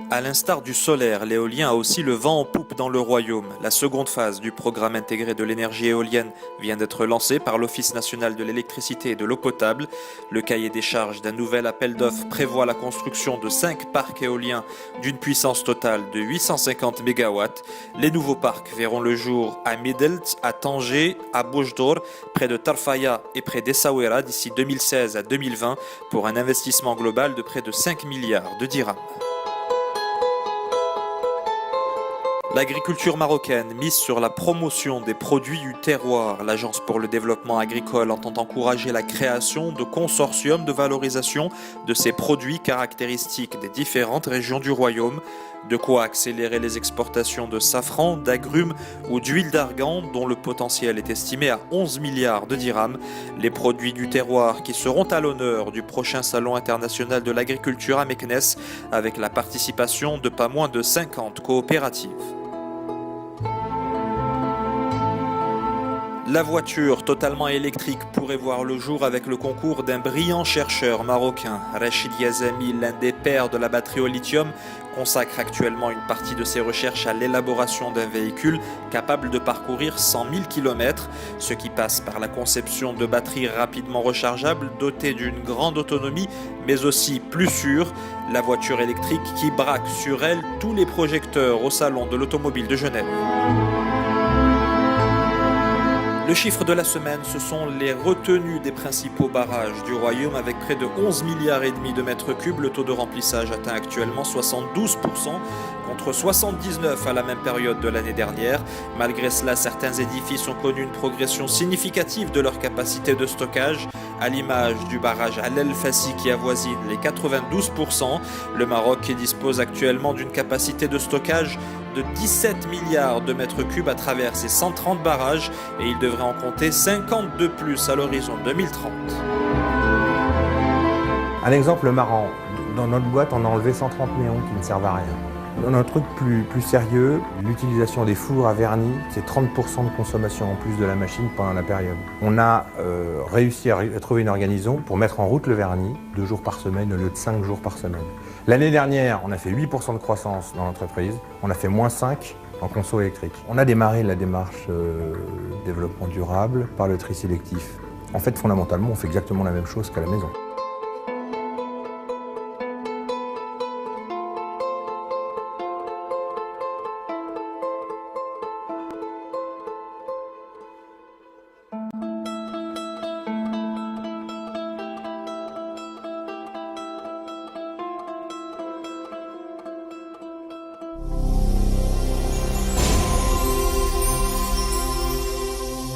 À l'instar du solaire, l'éolien a aussi le vent en poupe dans le royaume. La seconde phase du programme intégré de l'énergie éolienne vient d'être lancée par l'Office national de l'électricité et de l'eau potable. Le cahier des charges d'un nouvel appel d'offres prévoit la construction de 5 parcs éoliens d'une puissance totale de 850 MW. Les nouveaux parcs verront le jour à Midelt, à Tanger, à Boujdour, près de Tarfaya et près d'Essaouira d'ici 2016 à 2020 pour un investissement global de près de 5 milliards de dirhams. L'agriculture marocaine mise sur la promotion des produits du terroir. L'Agence pour le développement agricole entend encourager la création de consortiums de valorisation de ces produits caractéristiques des différentes régions du royaume. De quoi accélérer les exportations de safran, d'agrumes ou d'huile d'argan dont le potentiel est estimé à 11 milliards de dirhams. Les produits du terroir qui seront à l'honneur du prochain salon international de l'agriculture à Meknès avec la participation de pas moins de 50 coopératives. La voiture totalement électrique pourrait voir le jour avec le concours d'un brillant chercheur marocain. Rachid Yazami, l'un des pères de la batterie au lithium, consacre actuellement une partie de ses recherches à l'élaboration d'un véhicule capable de parcourir 100 000 km, ce qui passe par la conception de batteries rapidement rechargeables dotées d'une grande autonomie mais aussi plus sûre. La voiture électrique qui braque sur elle tous les projecteurs au salon de l'automobile de Genève. Le chiffre de la semaine, ce sont les retenues des principaux barrages du royaume avec près de 11 milliards et demi de mètres cubes. Le taux de remplissage atteint actuellement 72% contre 79% à la même période de l'année dernière. Malgré cela, certains édifices ont connu une progression significative de leur capacité de stockage, à l'image du barrage Al El Fassi qui avoisine les 92%. Le Maroc qui dispose actuellement d'une capacité de stockage de 17 milliards de mètres cubes à travers ses 130 barrages et il devrait en compter 50 de plus à l'horizon 2030. Un exemple marrant, dans notre boîte on a enlevé 130 néons qui ne servent à rien. Dans notre truc plus sérieux, l'utilisation des fours à vernis, c'est 30% de consommation en plus de la machine pendant la période. On a réussi à trouver une organisation pour mettre en route le vernis 2 jours par semaine au lieu de 5 jours par semaine. L'année dernière, on a fait 8% de croissance dans l'entreprise, on a fait -5% en conso électrique. On a démarré la démarche développement durable par le tri sélectif. En fait, fondamentalement, on fait exactement la même chose qu'à la maison.